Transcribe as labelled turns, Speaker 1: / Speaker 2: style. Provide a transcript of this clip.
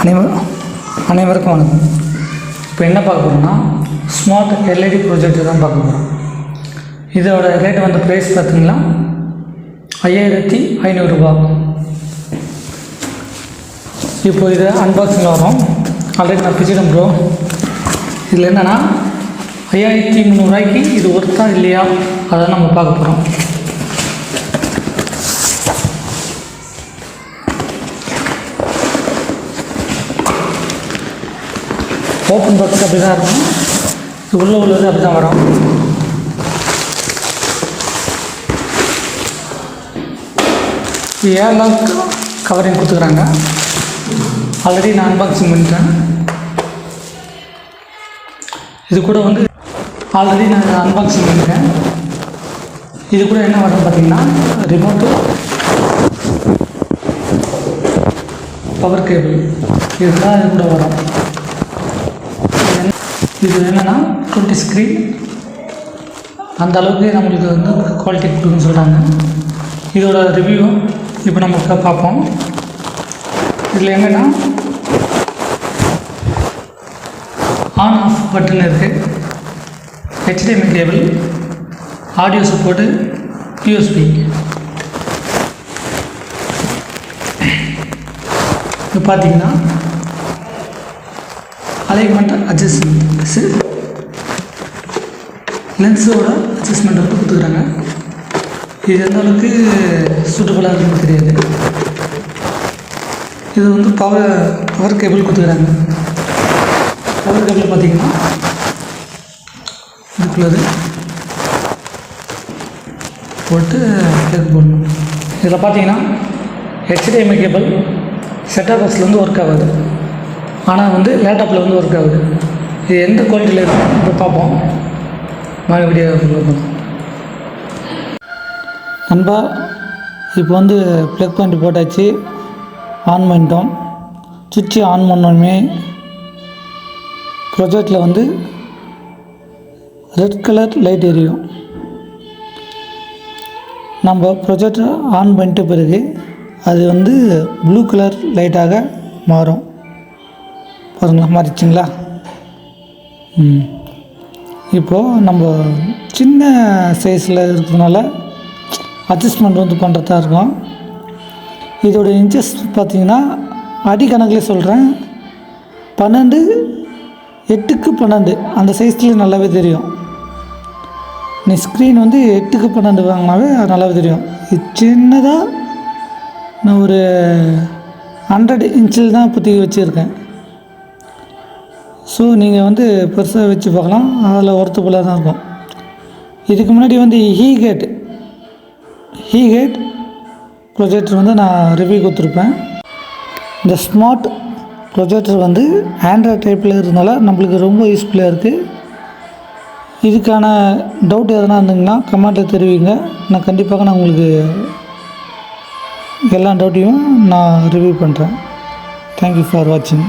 Speaker 1: அனைவருக்கும் வணக்கம். இப்போ என்ன பார்க்க போகிறோம்னா ஸ்மார்ட் எல்இடி ப்ரொஜெக்டர் தான் பார்க்க போகிறோம். இதோட ரேட் வந்து ப்ரைஸ் பார்த்தீங்கன்னா 5500 ரூபா. இப்போ இது அன்பாக்சிங்கில் வரும். ஆல்ரெடி நான் பிச்சிடும் ப்ரோ. இதில் என்னென்னா 5300 ரூபாய்க்கு இது ஒர்த்தா இல்லையா அதை நம்ம பார்க்க போகிறோம். ஓப்பன் பாக்ஸ் அப்படி தான் இருக்கும். இது உள்ளது அப்படி தான் வரும். ஏர்லாக் கவரிங் கொடுத்துக்குறாங்க. ஆல்ரெடி நான் அன்பாக்சிங் பண்ணிட்டேன். இது கூட வந்து ஆல்ரெடி நான் அன்பாக்சிங் பண்ணிட்டேன். இது கூட என்ன வரும் பார்த்தீங்கன்னா ரிமோட்டு, பவர் கேபிள், இதுதான் இது கூட வரும். இது என்னென்னா 20 ஸ்க்ரீன் அந்த அளவுக்கு நம்மளுக்கு வந்து குவாலிட்டி கொடுக்குன்னு சொல்கிறாங்க. இதோட ரிவ்யூ இப்போ நம்ம பார்ப்போம். இதில் என்னென்னா ஆன் ஆஃப் பட்டன் இருக்குது, HDMI cable, audio support, USB. இது பார்த்தீங்கன்னா அலைன்மெண்ட் அட்ஜஸ்ட்மெண்ட், லென்ஸோட அட்ஜஸ்ட்மெண்ட் வந்து கொடுத்துக்குறாங்க. இது எந்த அளவுக்கு சூட்டபுளாக இருக்குன்னு தெரியாது. இது வந்து பவர் கேபிள் கொடுத்துக்குறாங்க. பவர் கேபிள் பார்த்திங்கன்னா இதுக்குள்ளது போட்டு கேபிள் போடணும். இதில் பார்த்தீங்கன்னா HDMI கேபிள் செட்டாப் பாக்ஸில் வந்து ஒர்க் ஆகாது, ஆனால் வந்து லேப்டாப்பில் வந்து ஒர்க் ஆகுது. இது எந்த குவாலிட்டியில் இருக்கும் இப்போ பார்ப்போம். வாங்க வீடியோ பார்ப்போம். நண்பா, இப்போ வந்து ப்ளக் பாயிண்ட் போட்டாச்சு, ஆன் பண்ணிட்டோம். சுவிட்சு ஆன் பண்ணோமே ப்ரொஜெக்டில் வந்து ரெட் கலர் லைட் எரியும். நம்ம ப்ரொஜெக்டர் ஆன் பண்ணிட்ட பிறகு அது வந்து ப்ளூ கலர் லைட்டாக மாறும். பாருங்களா, மாறிச்சிங்களா? இப்போது நம்ம சின்ன சைஸில் இருக்கிறதுனால அட்ஜஸ்ட்மெண்ட் வந்து பண்ணுறதா இருக்கும். இதோட இன்ச்சஸ் பார்த்திங்கன்னா அடிக்கணக்கில் சொல்கிறேன், 12:8:12 அந்த சைஸில் நல்லாவே தெரியும். நீ ஸ்க்ரீன் வந்து 8:12 வாங்கினாவே நல்லாவே தெரியும். இது சின்னதாக நான் ஒரு 100 இன்ச்சில் தான் இப்போதைக்கு வச்சுருக்கேன். ஸோ நீங்கள் வந்து பெருசாக வச்சு பார்க்கலாம், அதில் ஒர்த்தபுளாக தான் இருக்கும். இதுக்கு முன்னாடி வந்து ஹீகேட் ப்ரொஜெக்டர் வந்து நான் ரிவ்யூ கொடுத்துருப்பேன். இந்த ஸ்மார்ட் ப்ரொஜெக்டர் வந்து ஆண்ட்ராய்ட் டைப்பில் இருந்தனால நம்மளுக்கு ரொம்ப யூஸ்ஃபுல்லாக இருக்குது. இதுக்கான டவுட் எதனா இருந்தீங்கன்னா கமெண்ட்டில் தெரிவிங்க. நான் கண்டிப்பாக உங்களுக்கு எல்லா டவுட்டையும் நான் ரிவ்யூ பண்ணுறேன். தேங்க்யூ ஃபார் வாட்சிங்.